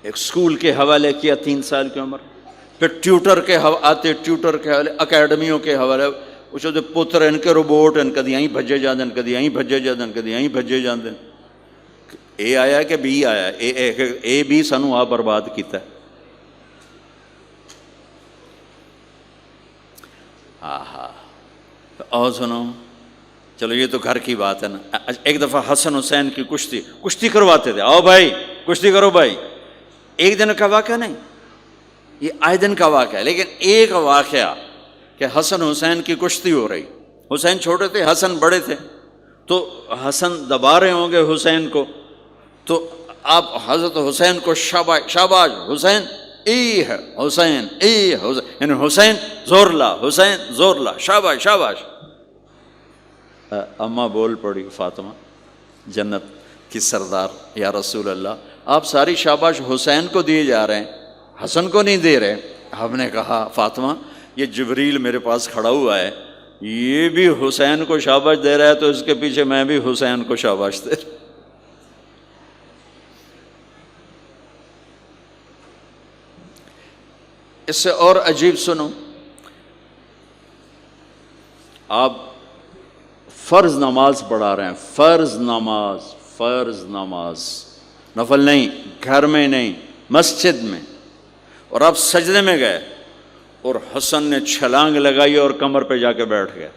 ایک اسکول کے حوالے کیا 3 سال کی عمر، پھر ٹیوٹر کے آتے، ٹیوٹر کے حوالے، اکیڈمیوں کے حوالے، وہ جو پتر ان کے روبوٹ ان کدی یہیں بھجے جاندن، کدی یہیں بھجے جاندن، کدی یہیں بھجے جاندن۔ اے آیا کہ بی آیا؟ اے بی سانو آ برباد کیتا ہے۔ اور سنو، چلو یہ تو گھر کی بات ہے نا۔ ایک دفعہ حسن حسین کی کشتی کرواتے تھے، آؤ بھائی کشتی کرو بھائی۔ ایک دن کا واقعہ نہیں، یہ آئے دن کا واقعہ ہے، لیکن ایک واقعہ کہ حسن حسین کی کشتی ہو رہی، حسین چھوٹے تھے، حسن بڑے تھے، تو حسن دبا رہے ہوں گے حسین کو، تو آپ حضرت حسین کو شاباش شاباش حسین، ای ہے حسین، ای حسین، یعنی حسین زور لا، حسین زور لا، شاباش شاباش۔ اماں بول پڑی، فاطمہ جنت کی سردار، یا رسول اللہ آپ ساری شاباش حسین کو دیے جا رہے ہیں، حسن کو نہیں دے رہے۔ ہم نے کہا فاطمہ یہ جبریل میرے پاس کھڑا ہوا ہے، یہ بھی حسین کو شاباش دے رہا ہے، تو اس کے پیچھے میں بھی حسین کو شاباش دے رہا۔ اس سے اور عجیب سنو، آپ فرض نماز پڑھا رہے ہیں، فرض نماز، نفل نہیں، گھر میں نہیں، مسجد میں، اور آپ سجدے میں گئے اور حسن نے چھلانگ لگائی اور کمر پہ جا کے بیٹھ گئے،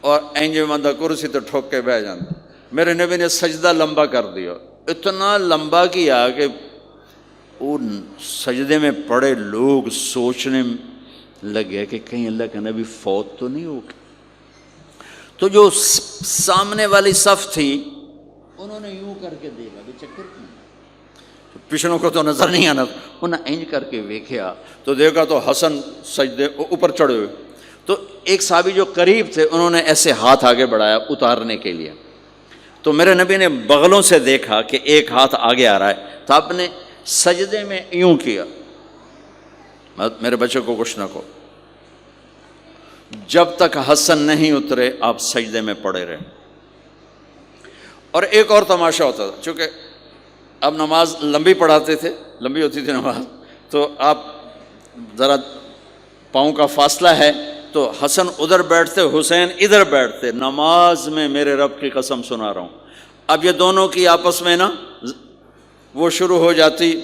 اور اینجے بندہ کرسی تو ٹھوک کے بیٹھ جاتا۔ میرے نبی نے سجدہ لمبا کر دیا، اتنا لمبا کیا کہ ان سجدے میں پڑے لوگ سوچنے لگے کہ کہیں اللہ کا نبی فوت تو نہیں ہو گیا۔ تو جو سامنے والی صف تھی انہوں نے یوں کر کے دیکھا کہ چکر کیوں، پچھلوں کو تو نظر نہیں آنا، انہوں نے اینج کر کے دیکھا تو دیکھا تو حسن سجدے اوپر چڑھے ہوئے۔ تو ایک صحابی جو قریب تھے انہوں نے ایسے ہاتھ آگے بڑھایا اتارنے کے لیے، تو میرے نبی نے بغلوں سے دیکھا کہ ایک ہاتھ آگے آ رہا ہے، تو آپ نے سجدے میں یوں کیا، میرے بچے کو کچھ نہ کہو، جب تک حسن نہیں اترے آپ سجدے میں پڑے رہے۔ اور ایک اور تماشا ہوتا تھا، چونکہ اب نماز لمبی پڑھاتے تھے، لمبی ہوتی تھی نماز، تو آپ ذرا پاؤں کا فاصلہ ہے تو حسن ادھر بیٹھتے، حسین ادھر بیٹھتے۔ نماز میں میرے رب کی قسم سنا رہا ہوں، اب یہ دونوں کی آپس میں نا وہ شروع ہو جاتی،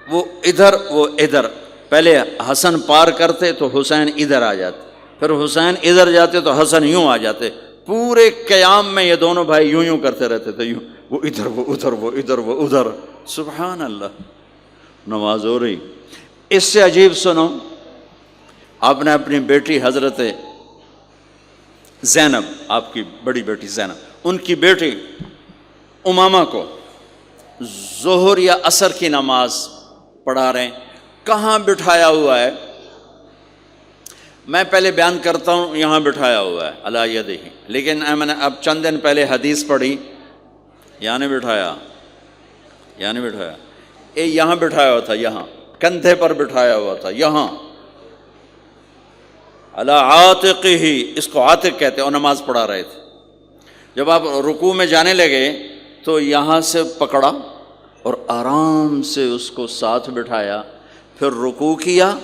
وہ ادھر وہ ادھر، پہلے حسن پار کرتے تو حسین ادھر آ جاتے، پھر حسین ادھر جاتے تو حسن یوں آ جاتے۔ پورے قیام میں یہ دونوں بھائی یوں کرتے رہتے تھے، یوں، وہ ادھر وہ ادھر، وہ ادھر وہ ادھر، سبحان اللہ، نماز ہو رہی۔ اس سے عجیب سنو، آپ نے اپنی بیٹی حضرت زینب، آپ کی بڑی بیٹی زینب، ان کی بیٹی امامہ کو ظہر یا عصر کی نماز پڑھا رہے ہیں، کہاں بٹھایا ہوا ہے؟ میں پہلے بیان کرتا ہوں، یہاں بٹھایا ہوا ہے علی یدہ، لیکن میں نے اب چند دن پہلے حدیث پڑھی، یہاں نہیں بٹھایا، یہاں نہیں بٹھایا، یہاں بٹھایا ہوا تھا، یہاں کندھے پر بٹھایا ہوا تھا، یہاں علی عاتقہ، اس کو عاتق کہتے ہیں، اور نماز پڑھا رہے تھے۔ جب آپ رکوع میں جانے لگے تو یہاں سے پکڑا اور آرام سے اس کو ساتھ بٹھایا، پھر رکوع کیا،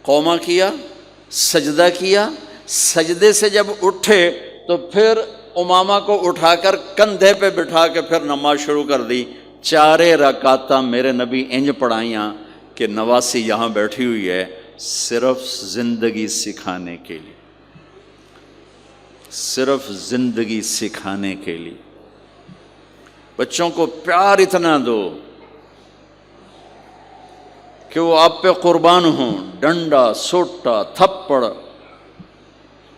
قومہ کیا، سجدہ کیا، سجدے سے جب اٹھے تو پھر امامہ کو اٹھا کر کندھے پہ بٹھا کے پھر نماز شروع کر دی۔ 4 رکعتاں میرے نبی انج پڑھائیاں کہ نواسی یہاں بیٹھی ہوئی ہے، صرف زندگی سکھانے کے لیے، صرف زندگی سکھانے کے لیے۔ بچوں کو پیار اتنا دو کہ وہ آپ پہ قربان ہوں، ڈنڈا، سوٹا، تھپڑ،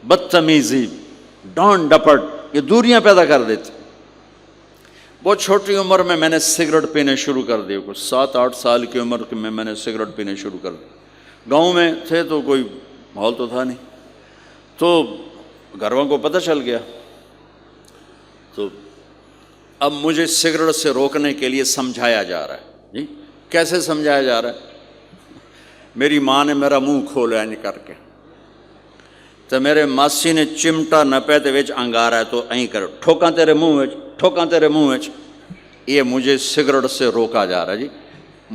بدتمیزی، ڈانٹ ڈپٹ، یہ دوریاں پیدا کر دیتے۔ بہت چھوٹی عمر میں نے سگریٹ پینے شروع کر دی، کچھ 7-8 سال کی عمر میں میں نے سگریٹ پینے شروع کر دی۔ گاؤں میں تھے تو کوئی ماحول تو تھا نہیں، تو گھر والوں کو پتہ چل گیا، تو اب مجھے سگریٹ سے روکنے کے لیے سمجھایا جا رہا ہے۔ جی کیسے سمجھایا جا رہا ہے؟ میری ماں نے میرا منہ کھولا ہے کر کے، تو میرے ماسی نے چمٹا نپے تے وچ انگارا ہے، تو این کرو، ٹھوکاں تیرے منہ وچ، ٹھوکاں تیرے منہ وچ۔ یہ مجھے سگریٹ سے روکا جا رہا ہے۔ جی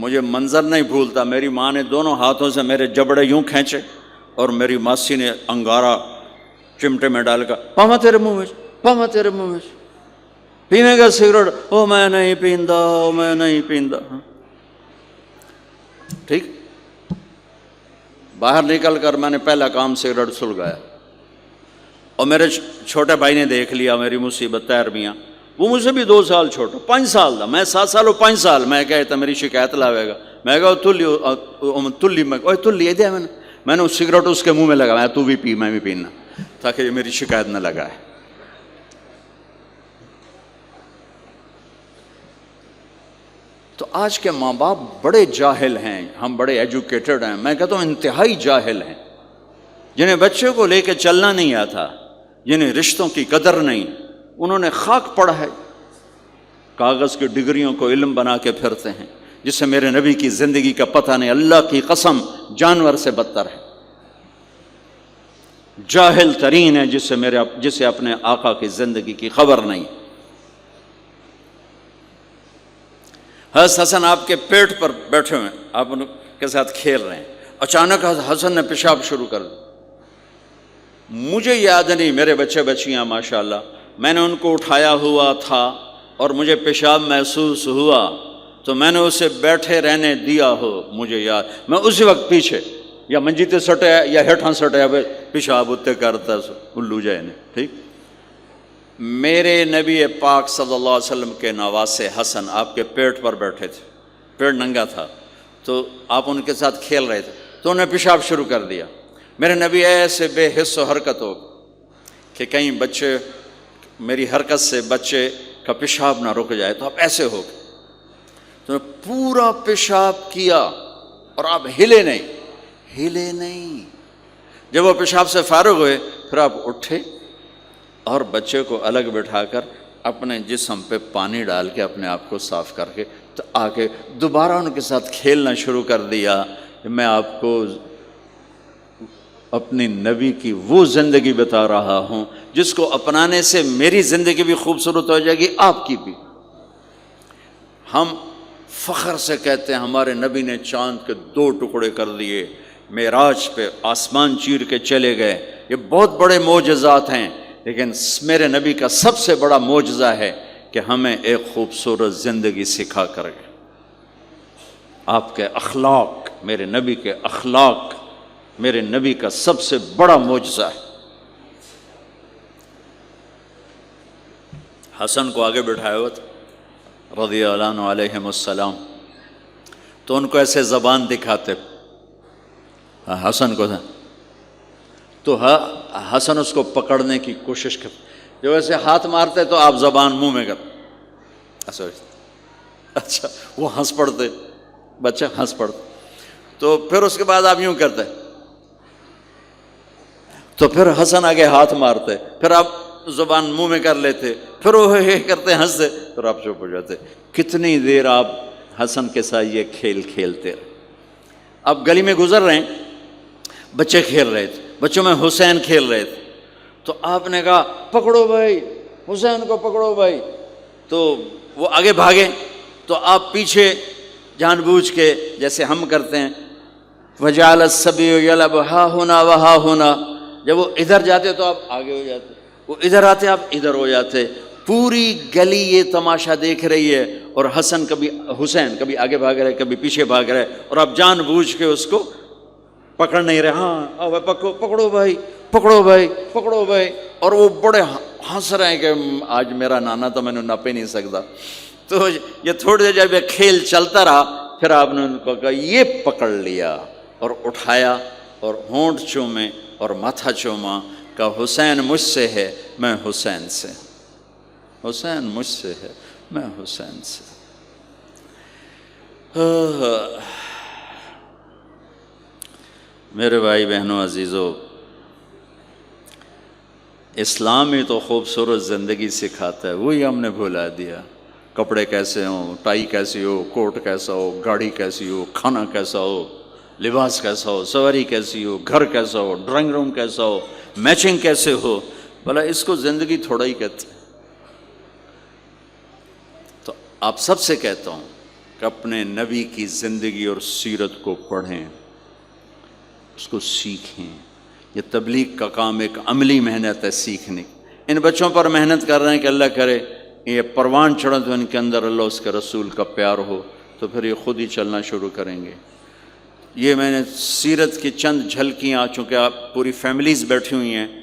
مجھے منظر نہیں بھولتا، میری ماں نے دونوں ہاتھوں سے میرے جبڑے یوں کھینچے اور میری ماسی نے انگارہ چمٹے میں ڈال کر پاما تیرے منہ میں، پاما تیرے منہ میں، پینے گا سگریٹ؟ او میں نہیں پیندا، او میں نہیں پیندا۔ ٹھیک، باہر نکل کر میں نے پہلا کام سگریٹ سلگایا، اور میرے چھوٹے بھائی نے دیکھ لیا میری مصیبت، طاہر میاں، وہ مجھ سے بھی 2 سال چھوٹا، 5 سال تھا، میں 7 سال اور 5 سال، میں کہتا میری شکایت لاوے گا، میں کہا تلی تلی دیا، میں نے سگریٹ اس کے منہ میں لگا، تو بھی پی میں بھی پینا، تاکہ یہ میری شکایت نہ لگائے۔ تو آج کے ماں باپ بڑے جاہل ہیں، ہم بڑے ایجوکیٹڈ ہیں، میں کہتا ہوں انتہائی جاہل ہیں، جنہیں بچے کو لے کے چلنا نہیں آتا، جنہیں رشتوں کی قدر نہیں، انہوں نے خاک پڑھا ہے، کاغذ کی ڈگریوں کو علم بنا کے پھرتے ہیں، جس سے میرے نبی کی زندگی کا پتہ نہیں، اللہ کی قسم جانور سے بدتر ہے، جاہل ترین ہے جسے اپنے آقا کی زندگی کی خبر نہیں۔ حضرت حسن آپ کے پیٹ پر بیٹھے ہوئے، آپ ان کے ساتھ کھیل رہے ہیں، اچانک حسن نے پیشاب شروع کر دیا، مجھے یاد نہیں، میرے بچے بچیاں ماشاءاللہ، میں نے ان کو اٹھایا ہوا تھا اور مجھے پیشاب محسوس ہوا تو میں نے اسے بیٹھے رہنے دیا ہو، مجھے یاد، میں اسی وقت پیچھے یا منجی تے سٹے یا ہیٹھاں سٹے پیشاب اتنے کرتا سو الو جائے نے۔ ٹھیک، میرے نبی پاک صلی اللہ علیہ وسلم کے نواسے حسن آپ کے پیٹ پر بیٹھے تھے، پیٹ ننگا تھا، تو آپ ان کے ساتھ کھیل رہے تھے تو انہیں پیشاب شروع کر دیا، میرے نبی ایسے بے حس و حرکت ہو کہ کہیں بچے میری حرکت سے بچے کا پیشاب نہ رک جائے، تو آپ ایسے ہو گئے، تو پورا پیشاب کیا اور آپ ہلے نہیں، جب وہ پیشاب سے فارغ ہوئے پھر آپ اٹھے اور بچے کو الگ بٹھا کر اپنے جسم پہ پانی ڈال کے اپنے آپ کو صاف کر کے تو آگے دوبارہ ان کے ساتھ کھیلنا شروع کر دیا۔ میں آپ کو اپنی نبی کی وہ زندگی بتا رہا ہوں جس کو اپنانے سے میری زندگی بھی خوبصورت ہو جائے گی، آپ کی بھی۔ ہم فخر سے کہتے ہیں ہمارے نبی نے چاند کے 2 ٹکڑے کر دیے، معراج پہ آسمان چیر کے چلے گئے، یہ بہت بڑے معجزات ہیں، لیکن میرے نبی کا سب سے بڑا معجزہ ہے کہ ہمیں ایک خوبصورت زندگی سکھا کر گئے۔ آپ کے اخلاق، میرے نبی کے اخلاق میرے نبی کا سب سے بڑا معجزہ ہے۔ حسن کو آگے بٹھایا ہوا تھا رضی اللہ عنہ علیہم السلام، تو ان کو ایسے زبان دکھاتے، حسن کو تھا تو حسن اس کو پکڑنے کی کوشش کرتے، جو ایسے ہاتھ مارتے تو آپ زبان منہ میں کرتے، اچھا وہ ہنس پڑتے، بچہ ہنس پڑتا، تو پھر اس کے بعد آپ یوں کرتے، تو پھر حسن آگے ہاتھ مارتے، پھر آپ زبان منہ میں کر لیتے، پھر وہ یہ کرتے ہنستے، پھر آپ چپ ہو جاتے۔ کتنی دیر آپ حسن کے ساتھ یہ کھیل کھیلتے رہے۔ آپ گلی میں گزر رہے ہیں، بچے کھیل رہے تھے، بچوں میں حسین کھیل رہے تھے، تو آپ نے کہا پکڑو بھائی حسین کو، پکڑو بھائی، تو وہ آگے بھاگے، تو آپ پیچھے جان بوجھ کے جیسے ہم کرتے ہیں وَجَعَلَ الصَّبِيُّ يَلْعَبُ هَا هُنَا وَهَا هُنَا، جب وہ ادھر جاتے تو آپ آگے ہو جاتے، وہ ادھر آتے آپ ادھر ہو جاتے، پوری گلی یہ تماشا دیکھ رہی ہے، اور حسن حسین کبھی آگے بھاگ رہے کبھی پیچھے بھاگ رہے، اور آپ جان بوجھ کے اس کو پکڑ نہیں رہے، ہاں پکڑو بھائی پکڑو بھائی پکڑو بھائی، اور وہ بڑے ہنس رہے ہیں کہ آج میرا نانا تو میں نے ناپ ہی نہیں سکتا۔ تو یہ تھوڑی دیر جب یہ کھیل چلتا رہا، پھر آپ نے ان کو کہا یہ پکڑ لیا اور اٹھایا اور ہونٹ چومے اور ماتھا چوما، کہا حسین مجھ سے ہے میں حسین سے، حسین مجھ سے ہے میں حسین سے۔ میرے بھائی بہنوں عزیزو، اسلام ہی تو خوبصورت زندگی سکھاتا ہے، وہی ہم نے بھلا دیا۔ کپڑے کیسے ہوں، ٹائی کیسی ہو، کوٹ کیسا ہو، گاڑی کیسی ہو، کھانا کیسا ہو، لباس کیسا ہو، سواری کیسی ہو، گھر کیسا ہو، ڈرائنگ روم کیسا ہو، میچنگ کیسے ہو، بھلا اس کو زندگی تھوڑا ہی کہتے ہیں۔ تو آپ سب سے کہتا ہوں کہ اپنے نبی کی زندگی اور سیرت کو پڑھیں، اس کو سیکھیں۔ یہ تبلیغ کا کام ایک عملی محنت ہے، سیکھنے۔ ان بچوں پر محنت کر رہے ہیں کہ اللہ کرے یہ پروان چڑھے تو ان کے اندر اللہ اس کے رسول کا پیار ہو، تو پھر یہ خود ہی چلنا شروع کریں گے۔ یہ میں نے سیرت کی چند جھلکیاں، چونکہ آپ پوری فیملیز بیٹھی ہوئی ہیں،